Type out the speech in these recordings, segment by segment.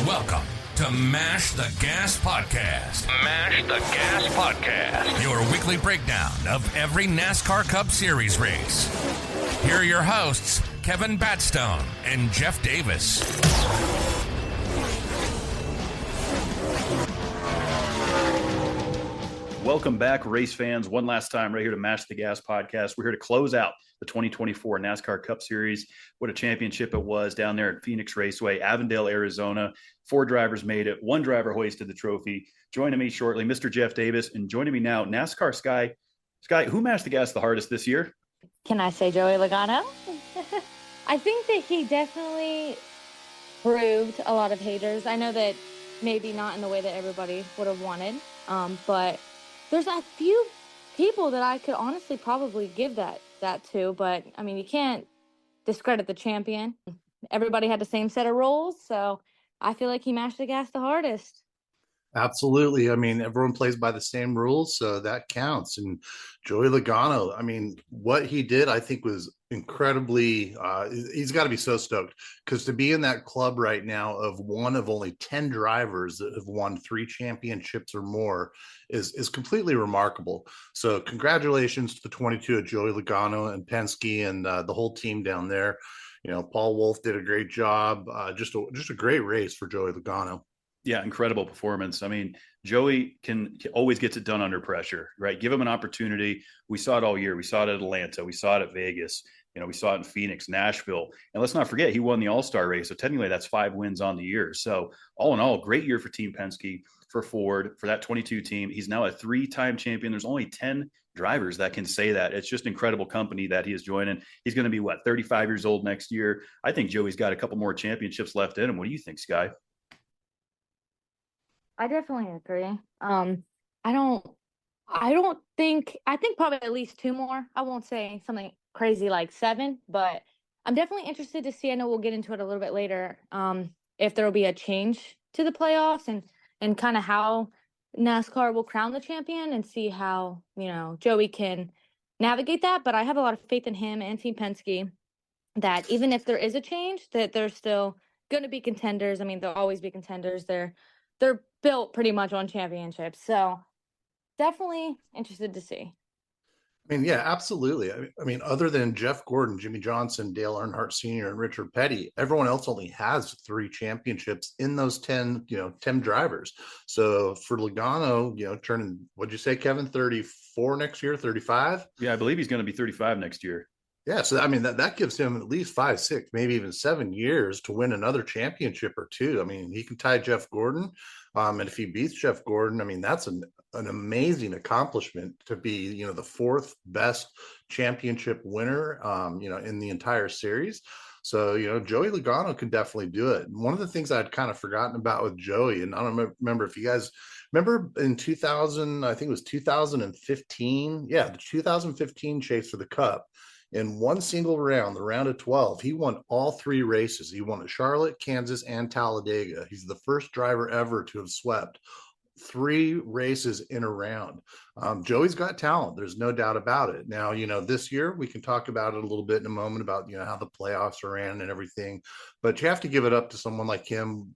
Welcome to Mash the Gas Podcast. Mash the Gas Podcast. Your weekly breakdown of every NASCAR Cup Series race. Here are your hosts, Kevin Batstone and Jeff Davis. Welcome back, race fans. One last time right here to Mash the Gas Podcast. We're here to close out the 2024 NASCAR Cup Series. What a championship it was down there at Phoenix Raceway, Avondale, Arizona. 4 drivers made it. 1 driver hoisted the trophy. Joining me shortly, Mr. Jeff Davis. And joining me now, NASCARSky. Sky, who mashed the gas the hardest this year? Can I say Joey Logano? I think that he definitely proved a lot of haters. I know that maybe not in the way that everybody would have wanted, but there's a few people that I could honestly probably give that to, but I mean, you can't discredit the champion. Everybody had the same set of rules, so I feel like he mashed the gas the hardest. Absolutely. I mean, everyone plays by the same rules, so that counts. And Joey Logano, I mean, what he did, I think, was incredibly, he's got to be so stoked, because to be in that club right now of one of only 10 drivers that have won 3 championships or more is completely remarkable. So congratulations to the 22 of Joey Logano and Penske and the whole team down there. You know, Paul Wolf did a great job. Just a great race for Joey Logano. Yeah, incredible performance. I mean, Joey can always gets it done under pressure, right? Give him an opportunity. We saw it all year. We saw it at Atlanta. We saw it at Vegas. You know, we saw it in Phoenix, Nashville. And let's not forget, he won the All-Star race. So technically that's 5 wins on the year. So all in all, great year for Team Penske, for Ford, for that 22 team. He's now a 3-time champion. There's only 10 drivers that can say that. It's just incredible company that he is joining. He's going to be, 35 years old next year. I think Joey's got a couple more championships left in him. What do you think, Sky? I definitely agree. I think probably at least 2 more. I won't say something crazy like 7, but I'm definitely interested to see, I know we'll get into it a little bit later, if there will be a change to the playoffs and kind of how NASCAR will crown the champion, and see how, Joey can navigate that. But I have a lot of faith in him and Team Penske that even if there is a change, that they're still going to be contenders. I mean, they'll always be contenders. They're built pretty much on championships. So definitely interested to see. I mean, yeah, absolutely. I mean, other than Jeff Gordon, Jimmy Johnson, Dale Earnhardt Sr., and Richard Petty, everyone else only has 3 championships in those 10 drivers. So for Logano, turning, what'd you say, Kevin, 34 next year, 35? Yeah, I believe he's going to be 35 next year. Yeah, so I mean that gives him at least 5, 6, maybe even 7 years to win another championship or 2. I mean, he can tie Jeff Gordon, and if he beats Jeff Gordon, I mean that's an amazing accomplishment to be the 4th best championship winner in the entire series. So Joey Logano can definitely do it. And one of the things I'd kind of forgotten about with Joey, and I don't remember if you guys remember in 2000, I think it was 2015, the 2015 chase for the Cup. In one single round, the round of 12, he won all 3 races. He won at Charlotte, Kansas, and Talladega. He's the first driver ever to have swept 3 races in a round. Joey's got talent. There's no doubt about it. Now, this year, we can talk about it a little bit in a moment about, how the playoffs are ran and everything. But you have to give it up to someone like him,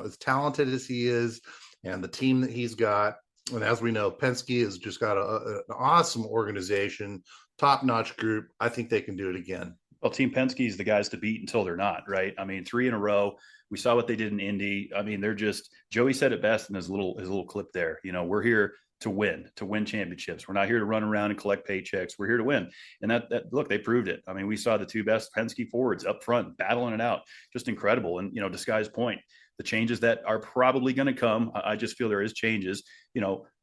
as talented as he is and the team that he's got. And as we know, Penske has just got an awesome organization, top-notch group. I think they can do it again. Well, Team Penske is the guys to beat until they're not, right? I mean, 3 in a row. We saw what they did in Indy. I mean, they're just – Joey said it best in his little clip there. We're here to win championships. We're not here to run around and collect paychecks. We're here to win. And that look, they proved it. I mean, we saw the 2 best Penske Fords up front battling it out. Just incredible. And, to Sky's point, the changes that are probably going to come, I just feel there is changes,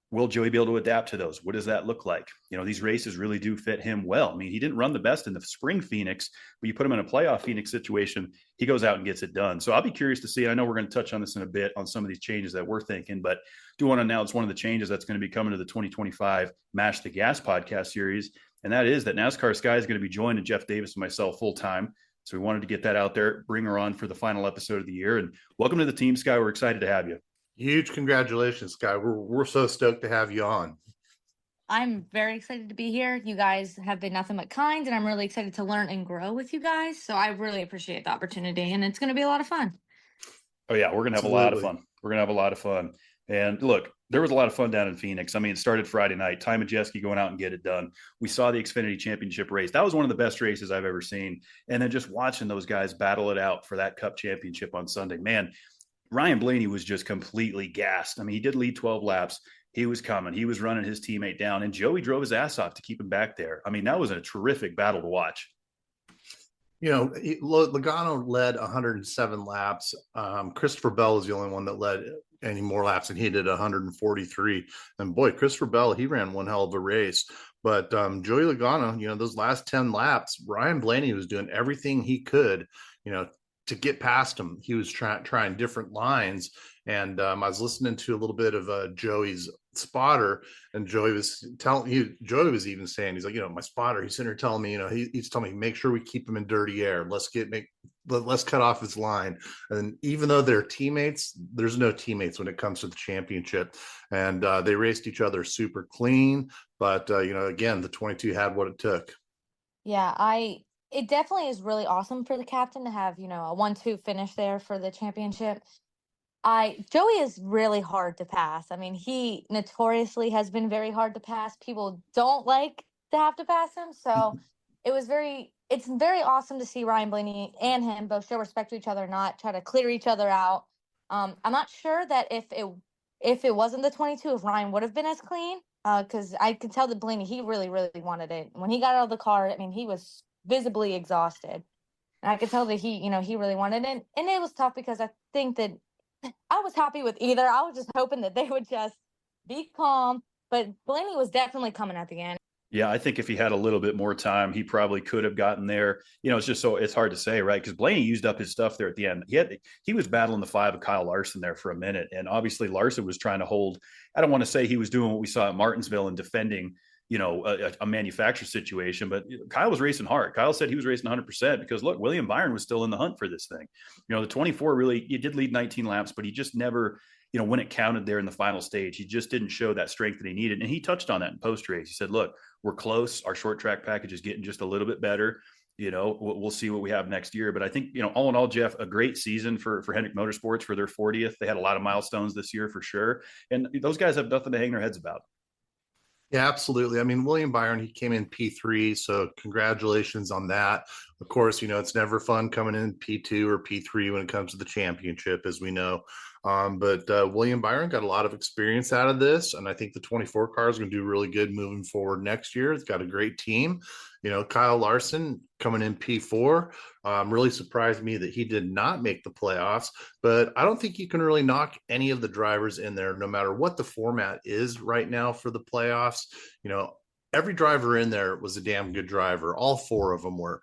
will Joey be able to adapt to those? What does that look like? These races really do fit him well. I mean, he didn't run the best in the spring Phoenix, but you put him in a playoff Phoenix situation, he goes out and gets it done. So I'll be curious to see. I know we're going to touch on this in a bit on some of these changes that we're thinking, but do want to announce one of the changes that's going to be coming to the 2025 Mash the Gas podcast series. And that is that NASCARSky is going to be joining Jeff Davis and myself full time. So we wanted to get that out there, bring her on for the final episode of the year. And welcome to the team, Sky. We're excited to have you. Huge congratulations, Sky. We're so stoked to have you on. I'm very excited to be here. You guys have been nothing but kind, and I'm really excited to learn and grow with you guys. So I really appreciate the opportunity, and it's going to be a lot of fun. Oh yeah, we're gonna have a lot of Absolutely. fun. We're gonna have a lot of fun. And look, there was a lot of fun down in Phoenix. I mean, it started Friday night. Ty Majeski going out and get it done. We saw the Xfinity Championship race. That was one of the best races I've ever seen. And then just watching those guys battle it out for that Cup Championship on Sunday, man. Ryan Blaney was just completely gassed. I mean, he did lead 12 laps. He was coming. He was running his teammate down, and Joey drove his ass off to keep him back there. I mean, that was a terrific battle to watch. Logano led 107 laps. Christopher Bell was the only one that led any more laps, and he did 143. And boy, Christopher Bell, he ran one hell of a race. But Joey Logano, those last 10 laps, Ryan Blaney was doing everything he could, to get past him. He was trying different lines. And I was listening to a little bit of Joey's spotter, and Joey was even saying, he's like, my spotter, he's sitting here telling me, he's telling me, make sure we keep him in dirty air. Let's cut off his line. And even though they're teammates, there's no teammates when it comes to the championship. And they raced each other super clean. But, again, the 22 had what it took. Yeah, it definitely is really awesome for the captain to have, a 1-2 finish there for the championship. Joey is really hard to pass. I mean, he notoriously has been very hard to pass. People don't like to have to pass him. So it's very awesome to see Ryan Blaney and him both show respect to each other, not try to clear each other out. I'm not sure that if it wasn't the 22, if Ryan would have been as clean, because I could tell that Blaney, he really, really wanted it. When he got out of the car, I mean, he was visibly exhausted. And I could tell that he really wanted it. And it was tough because I think that I was happy with either. I was just hoping that they would just be calm. But Blaney was definitely coming at the end. Yeah, I think if he had a little bit more time, he probably could have gotten there. It's hard to say, right? Because Blaney used up his stuff there at the end. He was battling the 5 of Kyle Larson there for a minute. And obviously Larson was trying to hold, I don't want to say he was doing what we saw at Martinsville and defending, a manufacturer situation, but Kyle was racing hard. Kyle said he was racing 100% because look, William Byron was still in the hunt for this thing. The 24 really, he did lead 19 laps, but he just never, when it counted there in the final stage, he just didn't show that strength that he needed. And he touched on that in post race. He said, look, we're close. Our short track package is getting just a little bit better. We'll see what we have next year. But I think, all in all, Jeff, a great season for Hendrick Motorsports for their 40th. They had a lot of milestones this year for sure. And those guys have nothing to hang their heads about. Yeah, absolutely. I mean, William Byron, he came in P3, so congratulations on that. Of course, it's never fun coming in P2 or P3 when it comes to the championship, as we know. But William Byron got a lot of experience out of this, and I think the 24 car is going to do really good moving forward next year. It's got a great team. Kyle Larson coming in P4 really surprised me that he did not make the playoffs, but I don't think you can really knock any of the drivers in there, no matter what the format is right now for the playoffs. Every driver in there was a damn good driver. All 4 of them were.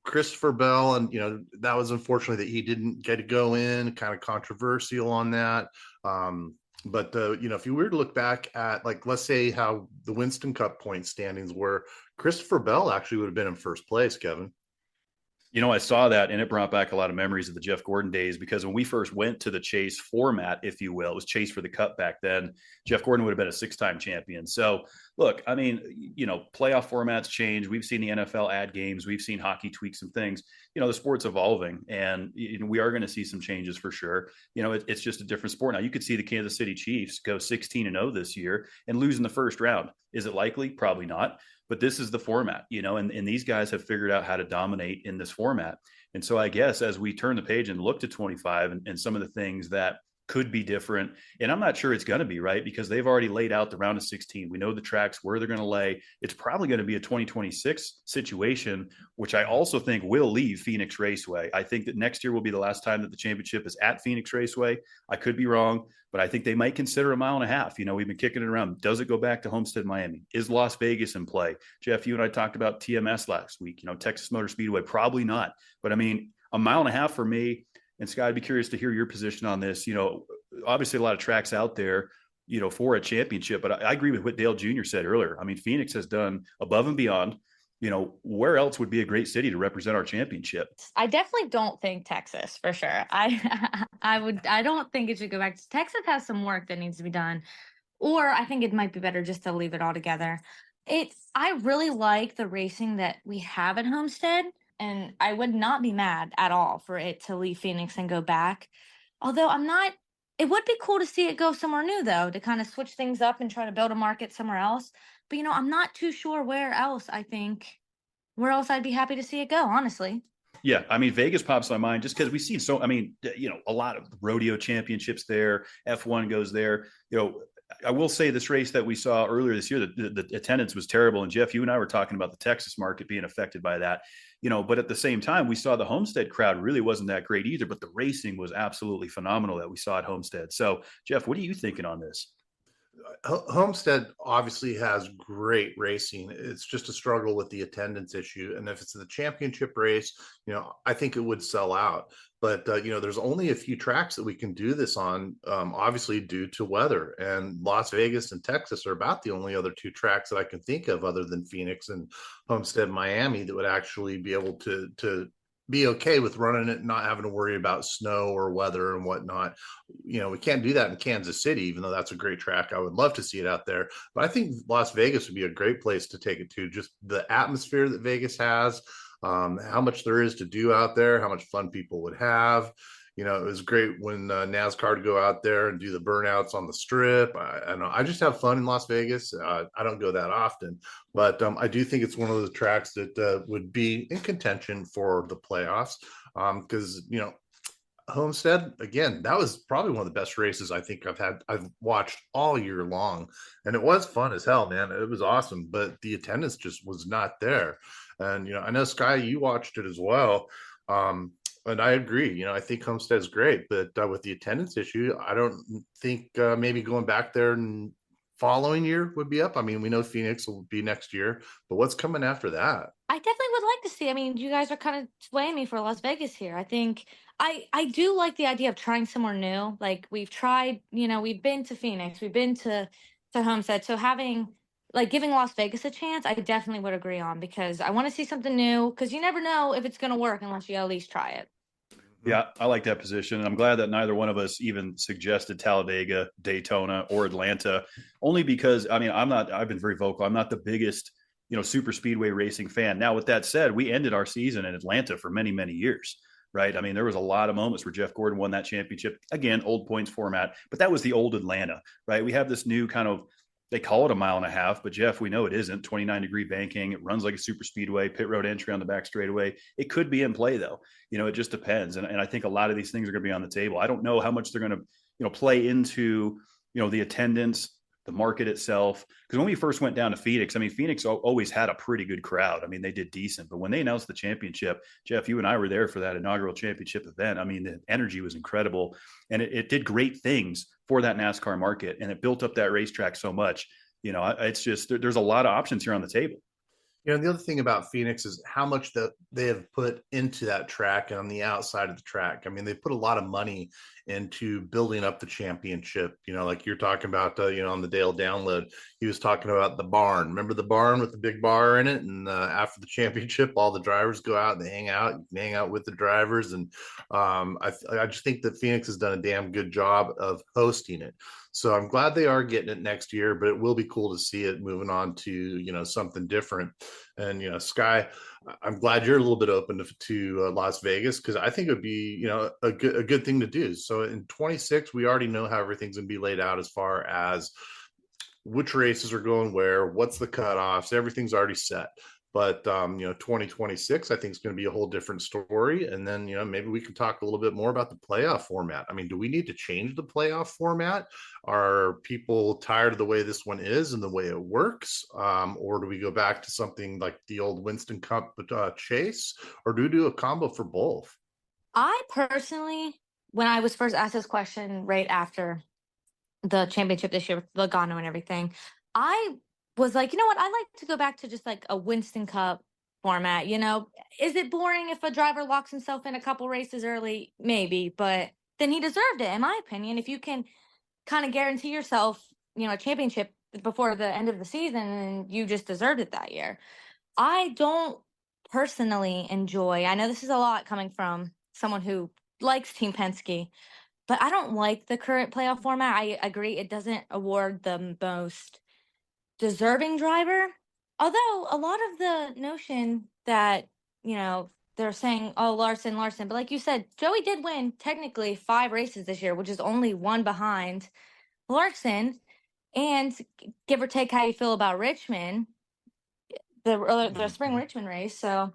Christopher Bell, and that was unfortunately that he didn't get to go in, kind of controversial on that. But if you were to look back at, like, let's say how the Winston Cup point standings were, Christopher Bell actually would have been in first place, Kevin. I saw that, and it brought back a lot of memories of the Jeff Gordon days, because when we first went to the Chase format, if you will, it was Chase for the Cup back then. Jeff Gordon would have been a 6-time champion. So look, I mean, playoff formats change. We've seen the NFL add games. We've seen hockey tweak some things. The sport's evolving, and we are going to see some changes for sure. It's just a different sport now. You could see the Kansas City Chiefs go 16-0 this year and lose in the first round. Is it likely? Probably not. But this is the format, and these guys have figured out how to dominate in this format. And so I guess as we turn the page and look to 25 and some of the things that could be different, and I'm not sure it's going to be, right, because they've already laid out the round of 16. We know the tracks, where they're going to lay. It's probably going to be a 2026 situation, which I also think will leave Phoenix Raceway. I think that next year will be the last time that the championship is at Phoenix Raceway. I could be wrong, but I think they might consider 1.5 miles. We've been kicking it around. Does it go back to Homestead, Miami? Is Las Vegas in play? Jeff, you and I talked about TMS last week, Texas Motor Speedway, probably not. But I mean, 1.5 miles for me. And Scott, I'd be curious to hear your position on this. Obviously a lot of tracks out there, for a championship, but I agree with what Dale Jr. said earlier. I mean, Phoenix has done above and beyond. Where else would be a great city to represent our championship? I definitely don't think Texas, for sure. I don't think it should go back to Texas. Has some work that needs to be done, or I think it might be better just to leave it all together. I really like the racing that we have at Homestead. and I would not be mad at all for it to leave Phoenix and go back. Although it would be cool to see it go somewhere new, though, to kind of switch things up and try to build a market somewhere else. But, I'm not too sure where else I'd be happy to see it go, honestly. Yeah, I mean, Vegas pops to my mind just because we've seen a lot of rodeo championships there. F1 goes there. I will say this race that we saw earlier this year, the attendance was terrible. And Jeff, you and I were talking about the Texas market being affected by that. But at the same time, we saw the Homestead crowd really wasn't that great either, but the racing was absolutely phenomenal that we saw at Homestead. So, Jeff, what are you thinking on this? Homestead obviously has great racing. It's just a struggle with the attendance issue. And if it's the championship race, I think it would sell out. But, there's only a few tracks that we can do this on, obviously due to weather. And Las Vegas and Texas are about the only other two tracks that I can think of other than Phoenix and Homestead, Miami, that would actually be able to be okay with running it and not having to worry about snow or weather and whatnot. We can't do that in Kansas City, even though that's a great track. I would love to see it out there. But I think Las Vegas would be a great place to take it to. Just the atmosphere that Vegas has, how much there is to do out there, how much fun people would have. It was great when NASCAR to go out there and do the burnouts on the strip. I just have fun in Las Vegas. I don't go that often, but I do think it's one of the tracks that would be in contention for the playoffs because, Homestead, again, that was probably one of the best races I think I've watched all year long. And it was fun as hell, man. It was awesome, but the attendance just was not there. And, I know Sky, you watched it as well. And I agree. I think Homestead's great, but with the attendance issue, I don't think maybe going back there and following year would be up. I mean, we know Phoenix will be next year, but what's coming after that? I definitely would like to see. I mean, you guys are kind of swaying me for Las Vegas here. I think I do like the idea of trying somewhere new. Like we've tried, we've been to Phoenix, we've been to Homestead. So giving Las Vegas a chance, I definitely would agree on because I want to see something new because you never know if it's going to work unless you at least try it. Yeah, I like that position. And I'm glad that neither one of us even suggested Talladega, Daytona, or Atlanta, only because, I've been very vocal. I'm not the biggest, super speedway racing fan. Now, with that said, we ended our season in Atlanta for many, many years, right? I mean, there was a lot of moments where Jeff Gordon won that championship. Again, old points format, but that was the old Atlanta, right? We have this new kind of, they call it a mile and a half, but Jeff, we know it isn't. 29-degree banking. It runs like a super speedway, pit road entry on the back straightaway. It could be in play though. It just depends. And I think a lot of these things are going to be on the table. I don't know how much they're going to, play into, the attendance, the market itself. Because when we first went down to Phoenix, Phoenix always had a pretty good crowd. They did decent. But when they announced the championship, Jeff, you and I were there for that inaugural championship event. The energy was incredible. And it did great things for that NASCAR market. And it built up that racetrack so much. It's just, there's a lot of options here on the table. The other thing about Phoenix is how much that they have put into that track and on the outside of the track. They put a lot of money into building up the championship. Like you're talking about, on the Dale download, he was talking about the barn. Remember the barn with the big bar in it? And after the championship, all the drivers go out and they hang out. You can hang out with the drivers. And I just think that Phoenix has done a damn good job of hosting it. So I'm glad they are getting it next year, but it will be cool to see it moving on to, something different. And, Sky, I'm glad you're a little bit open to Las Vegas because I think it would be, a good thing to do. So in 26, we already know how everything's going to be laid out as far as which races are going where, what's the cutoffs, everything's already set. But, 2026, I think is going to be a whole different story. And then, maybe we can talk a little bit more about the playoff format. Do we need to change the playoff format? Are people tired of the way this one is and the way it works? Or do we go back to something like the old Winston Cup chase? Or do we do a combo for both? I personally, when I was first asked this question right after the championship this year with Logano and everything, I was like, you know what? I like to go back to just like a Winston Cup format. Is it boring if a driver locks himself in a couple races early? Maybe, but then he deserved it, in my opinion. If you can kind of guarantee yourself, a championship before the end of the season, and you just deserved it that year. I don't personally enjoy, I know this is a lot coming from someone who likes Team Penske, but I don't like the current playoff format. I agree it doesn't award the most deserving driver, although a lot of the notion that they're saying, oh, Larson. But like you said, Joey did win technically 5 races this year, which is only one behind Larson. And give or take how you feel about Richmond, the spring Richmond race. So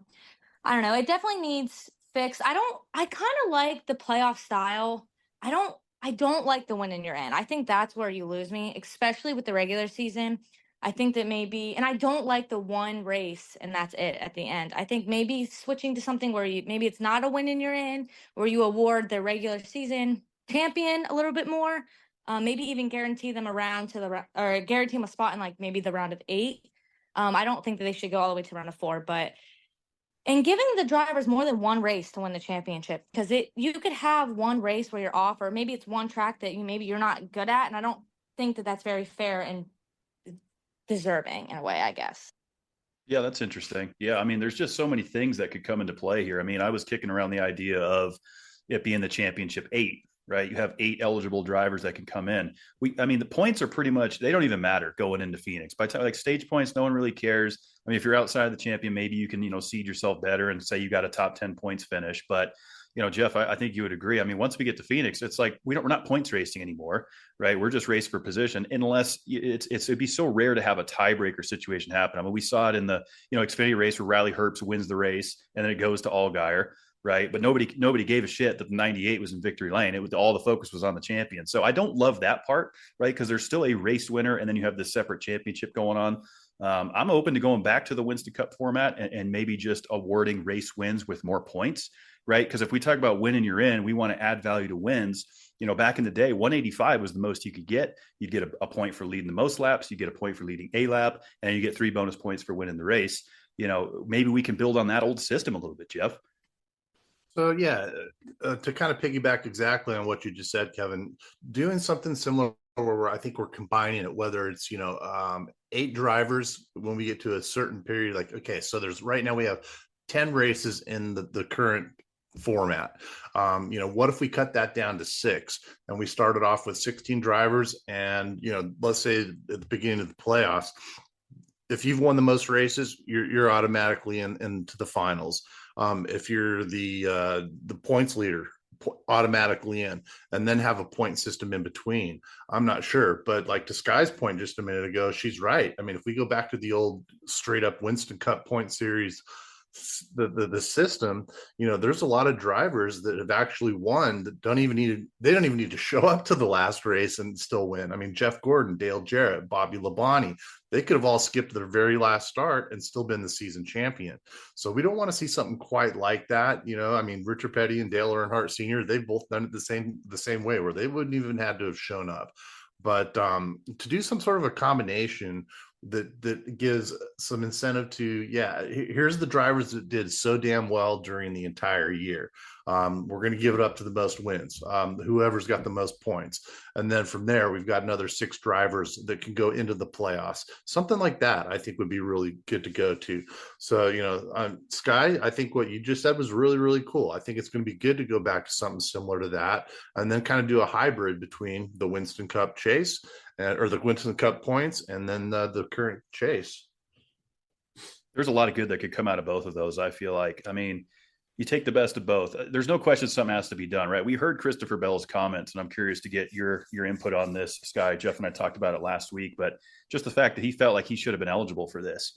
I don't know. It definitely needs fixed. I kind of like the playoff style. I don't like the win in your end. I think that's where you lose me, especially with the regular season. I think that maybe, and I don't like the one race and that's it at the end. I think maybe switching to something where maybe it's not a win in your end, where you award the regular season champion a little bit more. Maybe even guarantee them or guarantee them a spot in like maybe the round of 8. I don't think that they should go all the way to round of 4, but and giving the drivers more than one race to win the championship, because you could have one race where you're off, or maybe it's one track that you're not good at, and I don't think that that's very fair and deserving in a way, I guess. Yeah, that's interesting. Yeah, I mean, there's just so many things that could come into play here. I mean, I was kicking around the idea of it being the championship 8, right? You have 8 eligible drivers that can come in. I mean, the points are pretty much, they don't even matter going into Phoenix. By the time, like stage points, no one really cares. I mean, if you're outside of the champion, maybe you can, seed yourself better and say you got a top 10 points finish. But, Jeff, I think you would agree. I mean, once we get to Phoenix, it's like we're not points racing anymore, right? We're just racing for position, unless it'd be so rare to have a tiebreaker situation happen. I mean, we saw it in the Xfinity race where Riley Herbst wins the race and then it goes to Allgaier, right? But nobody gave a shit that the 98 was in victory lane. All the focus was on the champion. So I don't love that part, right? Because there's still a race winner, and then you have this separate championship going on. I'm open to going back to the Winston Cup format and maybe just awarding race wins with more points, right? Because if we talk about winning you're in, we want to add value to wins. Back in the day, 185 was the most you could get. You'd get a point for leading the most laps. You get a point for leading a lap, and you get 3 bonus points for winning the race. Maybe we can build on that old system a little bit, Jeff. So yeah, to kind of piggyback exactly on what you just said, Kevin, doing something similar where I think we're combining it, whether it's 8 drivers when we get to a certain period, like, okay, so right now we have 10 races in the current format. What if we cut that down to 6 and we started off with 16 drivers, and let's say at the beginning of the playoffs, if you've won the most races, you're automatically into the finals. If you're the points leader, automatically in, and then have a point system in between. I'm not sure, but like to Sky's point just a minute ago, she's right. I mean, if we go back to the old straight up Winston Cup point series, the system, there's a lot of drivers that have actually won that don't even need to show up to the last race and still win. I mean, Jeff Gordon, Dale Jarrett, Bobby Labonte, they could have all skipped their very last start and still been the season champion. So we don't want to see something quite like that. I mean, Richard Petty and Dale Earnhardt Sr., they've both done it the same way, where they wouldn't even had to have shown up. But to do some sort of a combination that gives some incentive to, here's the drivers that did so damn well during the entire year. We're going to give it up to the most wins, whoever's got the most points. And then from there, we've got another 6 drivers that can go into the playoffs. Something like that, I think, would be really good to go to. So, Sky, I think what you just said was really, really cool. I think it's going to be good to go back to something similar to that, and then kind of do a hybrid between the Winston Cup chase or the Winston Cup points and then the current chase. There's a lot of good that could come out of both of those, I feel like. I mean, you take the best of both. There's no question something has to be done, right? We heard Christopher Bell's comments, and I'm curious to get your input on this, Sky. Jeff and I talked about it last week, but just the fact that he felt like he should have been eligible for this.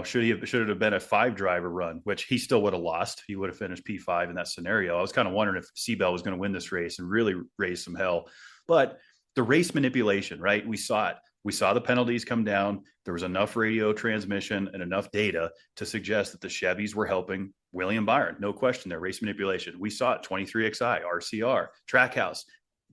Should it have been a 5-driver run, which he still would have lost. He would have finished P5 in that scenario. I was kind of wondering if Seabell was going to win this race and really raise some hell. But the race manipulation, right? We saw it. We saw the penalties come down. There was enough radio transmission and enough data to suggest that the Chevys were helping William Byron. No question there, race manipulation. We saw it, 23XI, RCR, Trackhouse.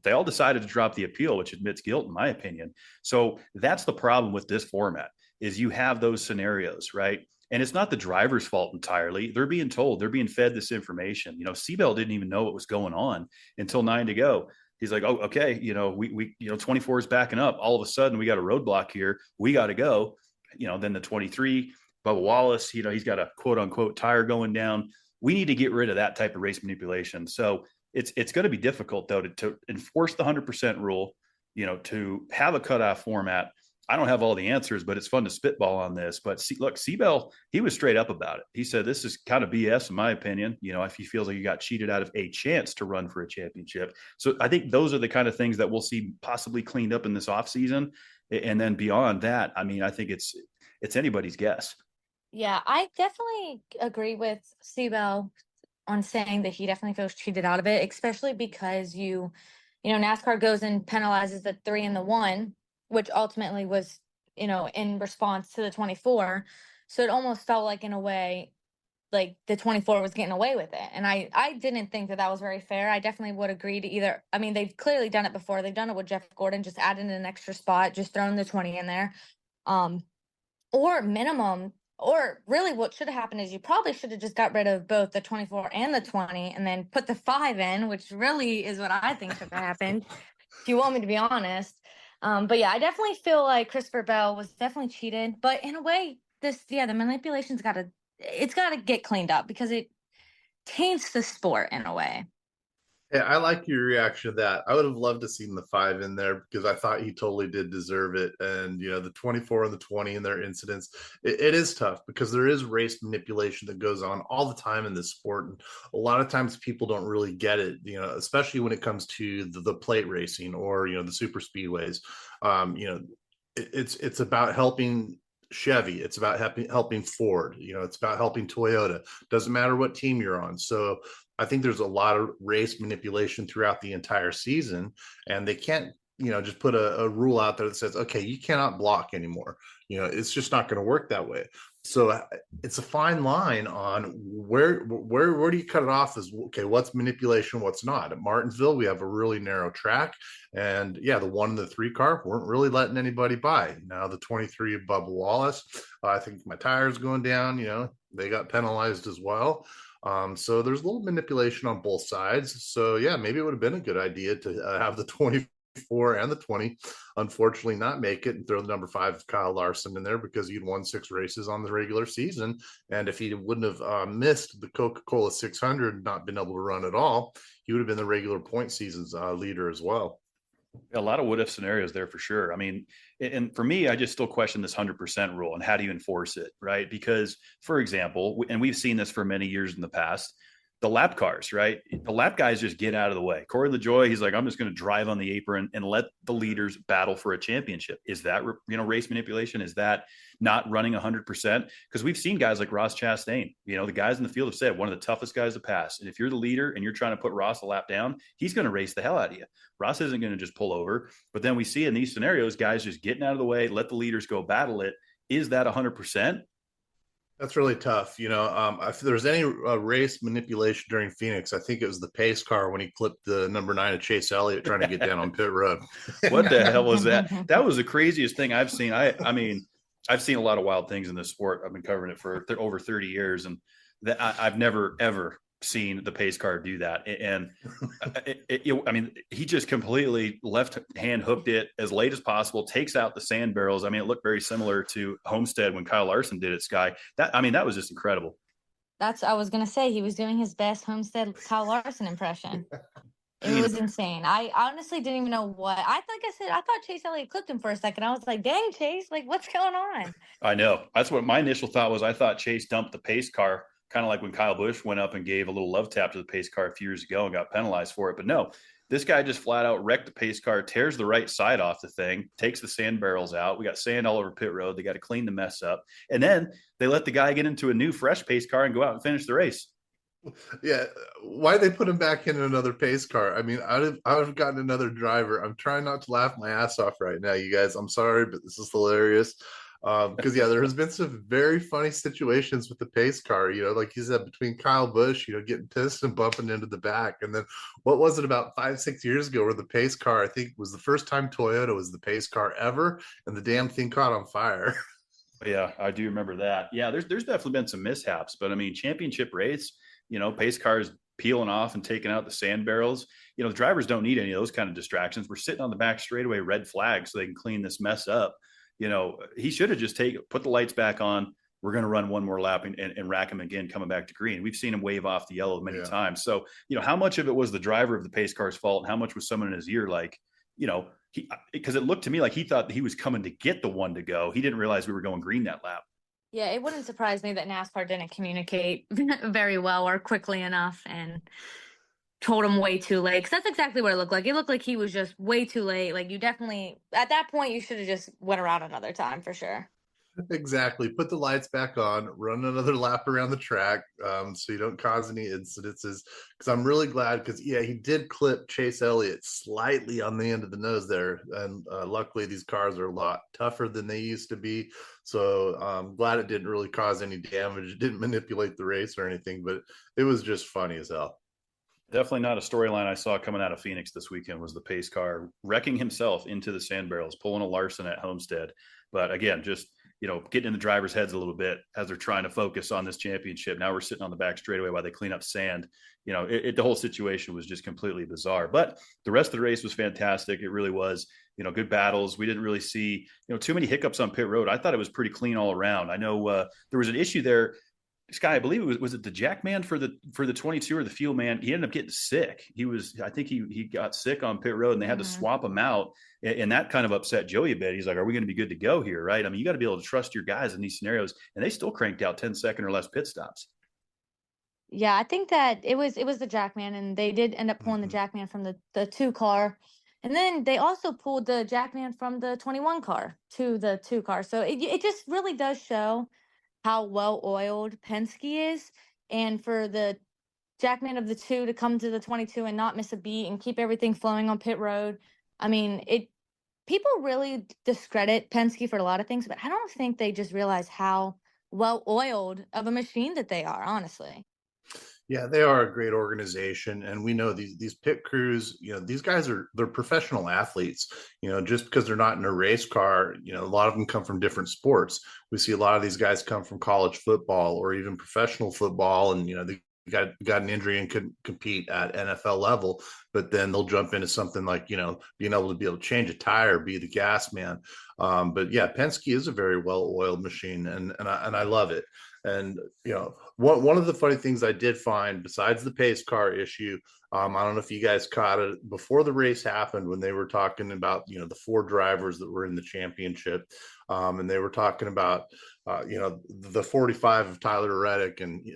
They all decided to drop the appeal, which admits guilt, in my opinion. So that's the problem with this format, is you have those scenarios, right? And it's not the driver's fault entirely. They're being told, they're being fed this information. Seabell didn't even know what was going on until 9 to go. He's like, oh, okay, we 24 is backing up. All of a sudden, we got a roadblock here. We got to go. Then the 23, Bubba Wallace, he's got a quote unquote tire going down. We need to get rid of that type of race manipulation. So it's going to be difficult, though, to enforce the 100% rule, to have a cutoff format. I don't have all the answers, but it's fun to spitball on this. But look, Seabell, he was straight up about it. He said, this is kind of BS in my opinion. If he feels like he got cheated out of a chance to run for a championship. So I think those are the kind of things that we'll see possibly cleaned up in this offseason. And then beyond that, I mean, I think it's anybody's guess. Yeah, I definitely agree with Seabell on saying that he definitely feels cheated out of it, especially because NASCAR goes and penalizes the 3 and the 1, which ultimately was, in response to the 24. So it almost felt like, in a way, like the 24 was getting away with it. And I didn't think that was very fair. I definitely would agree to either. I mean, they've clearly done it before. They've done it with Jeff Gordon, just adding an extra spot, just throwing the 20 in there. Or minimum, or really what should have happened is you probably should have just got rid of both the 24 and the 20 and then put the 5 in, which really is what I think should have happened, if you want me to be honest. But yeah, I definitely feel like Christopher Bell was definitely cheated. But in a way, the manipulation's got to get cleaned up because it taints the sport in a way. Yeah, I like your reaction to that. I would have loved to seen the 5 in there because I thought he totally did deserve it. And, the 24 and the 20 in their incidents, it is tough because there is race manipulation that goes on all the time in this sport. And a lot of times people don't really get it, especially when it comes to the plate racing or, the super speedways. It's about helping Chevy. It's about helping Ford. It's about helping Toyota. Doesn't matter what team you're on. So I think there's a lot of race manipulation throughout the entire season, and they can't, just put a rule out there that says, okay, you cannot block anymore. It's just not going to work that way. So it's a fine line on where do you cut it off as, okay, what's manipulation, what's not. At Martinsville, we have a really narrow track, and yeah, the 1 and the 3 car weren't really letting anybody by. Now the 23 of Bubba Wallace, I think my tire's going down, they got penalized as well. So there's a little manipulation on both sides. So yeah, maybe it would have been a good idea to have the 24 and the 20 unfortunately not make it and throw the number 5 of Kyle Larson in there because he'd won 6 races on the regular season. And if he wouldn't have missed the Coca-Cola 600 and not been able to run at all, he would have been the regular point season's leader as well. A lot of what if scenarios there for sure. I mean, and for me, I just still question this 100% rule and how do you enforce it, right? Because, for example, and we've seen this for many years in the past, the lap cars, right? The lap guys just get out of the way. Corey LaJoie, he's like, I'm just going to drive on the apron and let the leaders battle for a championship. Is that, race manipulation? Is that not running 100%? Because we've seen guys like Ross Chastain, the guys in the field have said one of the toughest guys to pass. And if you're the leader and you're trying to put Ross a lap down, he's going to race the hell out of you. Ross isn't going to just pull over. But then we see in these scenarios, guys just getting out of the way, let the leaders go battle it. Is that 100%? That's really tough. If there's any race manipulation during Phoenix, I think it was the pace car when he clipped the number 9 of Chase Elliott trying to get down on pit road. What the hell was that? That was the craziest thing I've seen. I mean, I've seen a lot of wild things in this sport. I've been covering it for over 30 years, and I've never, ever seen the pace car do that. And I mean, he just completely left hand hooked it as late as possible, takes out the sand barrels. I mean, it looked very similar to Homestead when Kyle Larson did it, Sky. That was just incredible. I was going to say, he was doing his best Homestead Kyle Larson impression. It was insane. I honestly didn't even know what. I thought Chase Elliott clipped him for a second. I was like, dang, Chase, like, what's going on? I know. That's what my initial thought was. I thought Chase dumped the pace car, kind of like when Kyle Busch went up and gave a little love tap to the pace car a few years ago and got penalized for it. But no, this guy just flat out wrecked the pace car, tears the right side off the thing, takes the sand barrels out. We got sand all over pit road. They got to clean the mess up. And then they let the guy get into a new fresh pace car and go out and finish the race. Yeah. Why they put him back in another pace car? I mean, I would have gotten another driver. I'm trying not to laugh my ass off right now, you guys. I'm sorry, but this is hilarious. Because there has been some very funny situations with the pace car, like you said, between Kyle Busch, getting pissed and bumping into the back. And then what was it, about 5-6 years ago, where the pace car, I think, was the first time Toyota was the pace car ever, and the damn thing caught on fire. Yeah, I do remember that. Yeah, there's definitely been some mishaps, but I mean, championship race, pace cars peeling off and taking out the sand barrels. The drivers don't need any of those kind of distractions. We're sitting on the back straightaway, red flag, so they can clean this mess up. He should have just put the lights back on. We're going to run one more lap and rack him again, coming back to green. We've seen him wave off the yellow many times. So, how much of it was the driver of the pace car's fault? And how much was someone in his ear like, because it looked to me like he thought that he was coming to get the one to go. He didn't realize we were going green that lap. Yeah, it wouldn't surprise me that NASCAR didn't communicate very well or quickly enough and told him way too late. Because that's exactly what it looked like. It looked like he was just way too late. Like, you definitely, at that point, you should have just went around another time for sure. Exactly. Put the lights back on, run another lap around the track, so you don't cause any incidences. Because I'm really glad, because he did clip Chase Elliott slightly on the end of the nose there, and luckily these cars are a lot tougher than they used to be. So I'm glad it didn't really cause any damage. It didn't manipulate the race or anything, but it was just funny as hell. Definitely not a storyline I saw coming out of Phoenix this weekend was the pace car wrecking himself into the sand barrels, pulling a Larson at Homestead. But again, just getting in the drivers' heads a little bit as they're trying to focus on this championship. Now we're sitting on the back straightaway while they clean up sand. The whole situation was just completely bizarre. But the rest of the race was fantastic. It really was. Good battles. We didn't really see too many hiccups on pit road. I thought it was pretty clean all around. I know there was an issue there. Sky, I believe it was it the jack man for the 22 or the fuel man? He ended up getting sick. I think he got sick on pit road and they had to swap him out. And that kind of upset Joey a bit. He's like, are we going to be good to go here? Right. I mean, you got to be able to trust your guys in these scenarios. And they still cranked out 10-second or less pit stops. Yeah, I think that it was the Jackman, and they did end up pulling the Jackman from the 2 car. And then they also pulled the Jackman from the 21 car to the 2 car. So it just really does show how well oiled Penske is, and for the Jackman of the 2 to come to the 22 and not miss a beat and keep everything flowing on pit road. I mean, people really discredit Penske for a lot of things, but I don't think they just realize how well oiled of a machine that they are, honestly. Yeah, they are a great organization, and we know these pit crews. These guys they're professional athletes. Just because they're not in a race car, a lot of them come from different sports. We see a lot of these guys come from college football or even professional football, and they got an injury and couldn't compete at NFL level, but then they'll jump into something like being able to change a tire, be the gas man. But yeah, Penske is a very well oiled machine, and I love it. And one of the funny things I did find, besides the pace car issue, I don't know if you guys caught it before the race happened when they were talking about the 4 drivers that were in the championship, and they were talking about the 45 of Tyler Reddick, and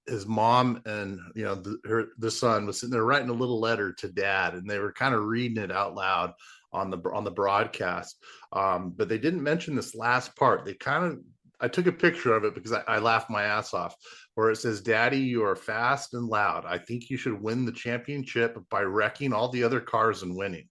his mom and the son was sitting there writing a little letter to dad, and they were kind of reading it out loud on the broadcast, but they didn't mention this last part. I took a picture of it because I laughed my ass off, where it says, "Daddy, you are fast and loud. I think you should win the championship by wrecking all the other cars and winning."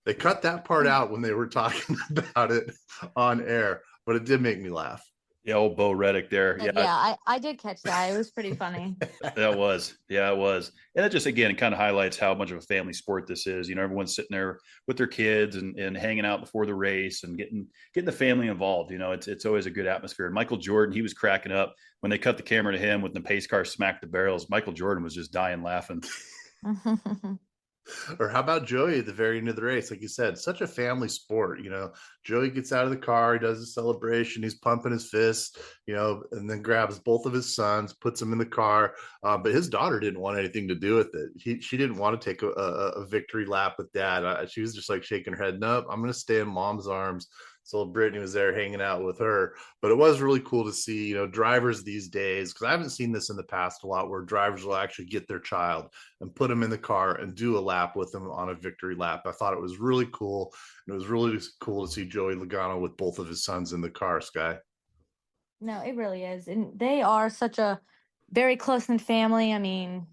They cut that part out when they were talking about it on air, but it did make me laugh. Yeah, old Bo Reddick there. Yeah, I did catch that. It was pretty funny. That was. Yeah, it was. And it just, again, it kind of highlights how much of a family sport this is. Everyone's sitting there with their kids and hanging out before the race and getting the family involved. It's always a good atmosphere. And Michael Jordan, he was cracking up when they cut the camera to him when the pace car smacked the barrels. Michael Jordan was just dying laughing. Or how about Joey at the very end of the race? Like you said, such a family sport. Joey gets out of the car, he does a celebration, he's pumping his fists, and then grabs both of his sons, puts them in the car. But his daughter didn't want anything to do with it. She didn't want to take a victory lap with dad. She was just like shaking her head. Nope, I'm going to stay in mom's arms. So Brittany was there hanging out with her, but it was really cool to see, drivers these days, because I haven't seen this in the past a lot, where drivers will actually get their child and put them in the car and do a lap with them on a victory lap. I thought it was really cool. And it was really cool to see Joey Logano with both of his sons in the car, Sky. No, it really is. And they are such a very close-knit family. I mean,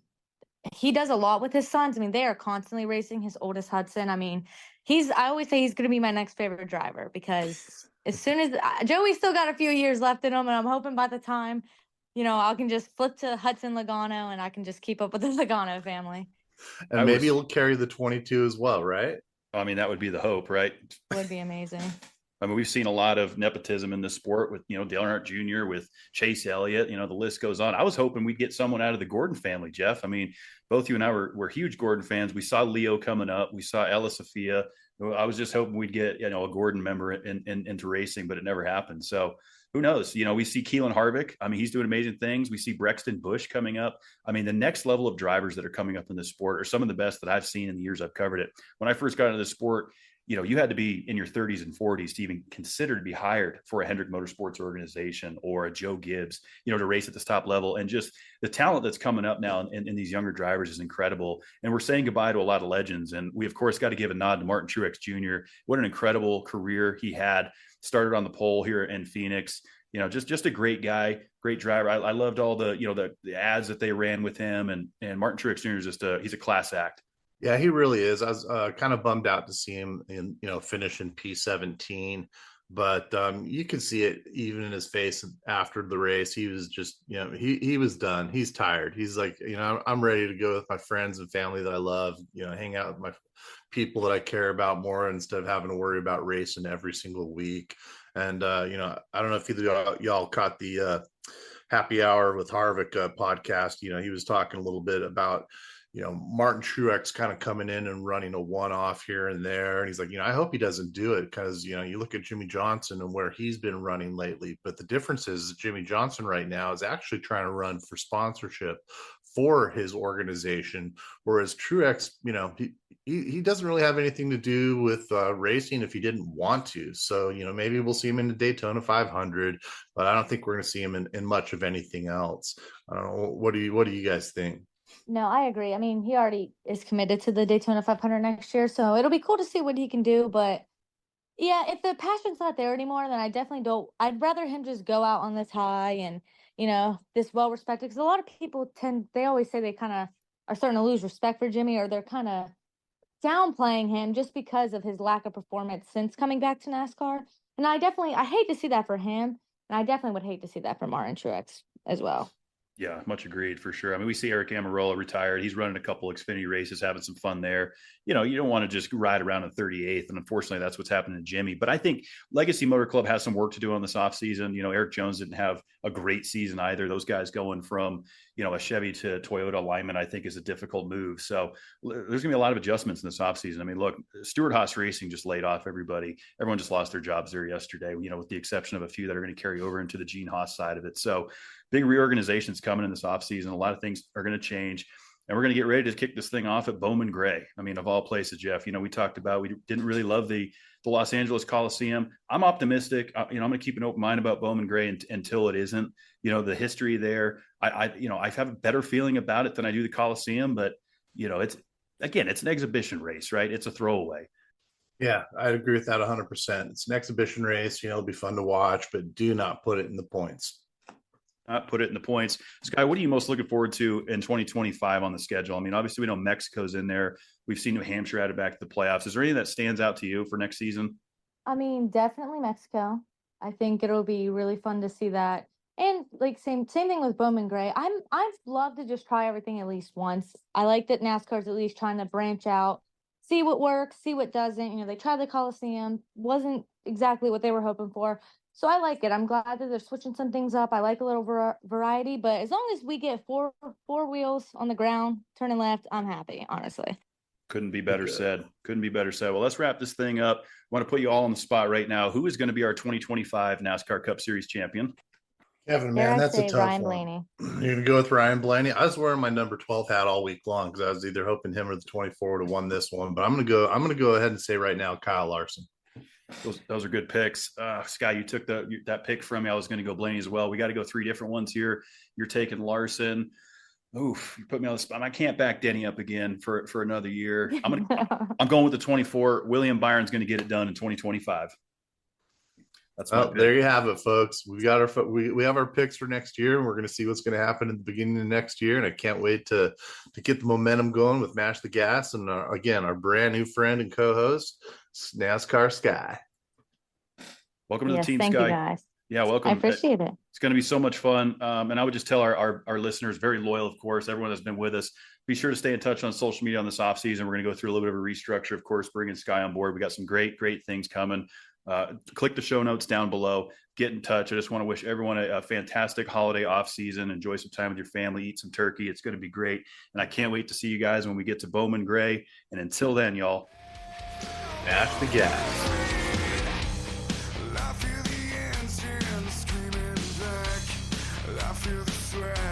he does a lot with his sons. I mean, they are constantly racing. His oldest, Hudson, I mean, I always say he's going to be my next favorite driver, because as soon as Joey's still got a few years left in him, and I'm hoping by the time, I can just flip to Hudson Logano and I can just keep up with the Logano family. And maybe he'll carry the 22 as well, right? I mean, that would be the hope, right? Would be amazing. I mean, we've seen a lot of nepotism in the sport with, Dale Earnhardt Jr., with Chase Elliott, the list goes on. I was hoping we'd get someone out of the Gordon family, Jeff. I mean, both you and I were huge Gordon fans. We saw Leo coming up. We saw Ella Sophia. I was just hoping we'd get, a Gordon member into racing, but it never happened. So who knows? We see Keelan Harvick. I mean, he's doing amazing things. We see Brexton Busch coming up. I mean, the next level of drivers that are coming up in this sport are some of the best that I've seen in the years I've covered it. When I first got into the sport, you had to be in your 30s and 40s to even consider to be hired for a Hendrick Motorsports organization or a Joe Gibbs, to race at this top level. And just the talent that's coming up now in these younger drivers is incredible. And we're saying goodbye to a lot of legends. And we, of course, got to give a nod to Martin Truex Jr. What an incredible career he had. Started on the pole here in Phoenix. Just a great guy, great driver. I loved all the ads that they ran with him. And Martin Truex Jr. is he's a class act. Yeah, he really is. I was kind of bummed out to see him finish in P17, but you could see it even in his face after the race. He was just, he was done. He's tired. He's like, I'm ready to go with my friends and family that I love, hang out with my people that I care about more instead of having to worry about racing every single week. And, I don't know if y'all caught the Happy Hour with Harvick podcast. He was talking a little bit about, Martin Truex kind of coming in and running a one-off here and there. And he's like, I hope he doesn't do it because, you look at Jimmy Johnson and where he's been running lately. But the difference is Jimmy Johnson right now is actually trying to run for sponsorship for his organization. Whereas Truex, he doesn't really have anything to do with racing if he didn't want to. So, maybe we'll see him in the Daytona 500, but I don't think we're going to see him in much of anything else. I don't know. What do you guys think? No, I agree. I mean, he already is committed to the Daytona 500 next year, so it'll be cool to see what he can do. But yeah, if the passion's not there anymore, then I definitely don't. I'd rather him just go out on this high and, this well-respected. Because a lot of people they always say they kind of are starting to lose respect for Jimmy, or they're kind of downplaying him just because of his lack of performance since coming back to NASCAR. And I hate to see that for him, and I definitely would hate to see that for Martin Truex as well. Yeah, much agreed for sure. I mean, we see Eric Amarola retired. He's running a couple Xfinity races, having some fun there. You don't want to just ride around in 38th. And unfortunately, that's what's happening to Jimmy. But I think Legacy Motor Club has some work to do on this offseason. Eric Jones didn't have a great season either. Those guys going from, a Chevy to Toyota alignment, I think is a difficult move. So there's going to be a lot of adjustments in this offseason. I mean, look, Stewart Haas Racing just laid off everybody. Everyone just lost their jobs there yesterday, with the exception of a few that are going to carry over into the Gene Haas side of it. So big reorganizations coming in this offseason. A lot of things are going to change, and we're going to get ready to kick this thing off at Bowman Gray. I mean, of all places, Jeff, we talked about, we didn't really love the Los Angeles Coliseum. I'm optimistic. I'm going to keep an open mind about Bowman Gray until it isn't. The history there, I have a better feeling about it than I do the Coliseum, but it's an exhibition race, right? It's a throwaway. Yeah, I'd agree with that 100%. It's an exhibition race. It'll be fun to watch, but do not put it in the points. Put it in the points. Sky, what are you most looking forward to in 2025 on the schedule? I mean, obviously we know Mexico's in there. We've seen New Hampshire added back to the playoffs. Is there anything that stands out to you for next season? I mean, definitely Mexico. I think it'll be really fun to see that. And same thing with Bowman Gray. I'd love to just try everything at least once. I like that NASCAR's at least trying to branch out, see what works, see what doesn't. They tried the Coliseum, wasn't exactly what they were hoping for. So I like it. I'm glad that they're switching some things up. I like a little variety, but as long as we get four wheels on the ground, turning left, I'm happy, honestly. Couldn't be better said. Well, let's wrap this thing up. I want to put you all on the spot right now. Who is going to be our 2025 NASCAR Cup Series champion? Kevin, man, that's a tough Ryan one. Blaney. You're going to go with Ryan Blaney? I was wearing my number 12 hat all week long because I was either hoping him or the 24 to won this one, but I'm going to go ahead and say right now, Kyle Larson. Those are good picks. Sky, you took that pick from me. I was going to go Blaney as well. We got to go three different ones here. You're taking Larson. Oof, you put me on the spot. I can't back Denny up again for another year. I'm going with the 24. William Byron's going to get it done in 2025. That's there you have it, folks. We have our picks for next year, and we're going to see what's going to happen at the beginning of next year. And I can't wait to get the momentum going with Mash the Gas and our brand new friend and co-host, NASCARSky. Welcome to the team, thank Sky. You guys. Yeah, welcome. I appreciate it. It's going to be so much fun. And I would just tell our listeners, very loyal, of course, everyone that's been with us, be sure to stay in touch on social media on this offseason. We're going to go through a little bit of a restructure, of course, bringing Sky on board. We got some great things coming. Click the show notes down below. Get in touch. I just want to wish everyone a fantastic holiday off season. Enjoy some time with your family. Eat some turkey. It's going to be great. And I can't wait to see you guys when we get to Bowman Gray. And until then, y'all, Mash the gas. I feel the engine scream. feel the sweat.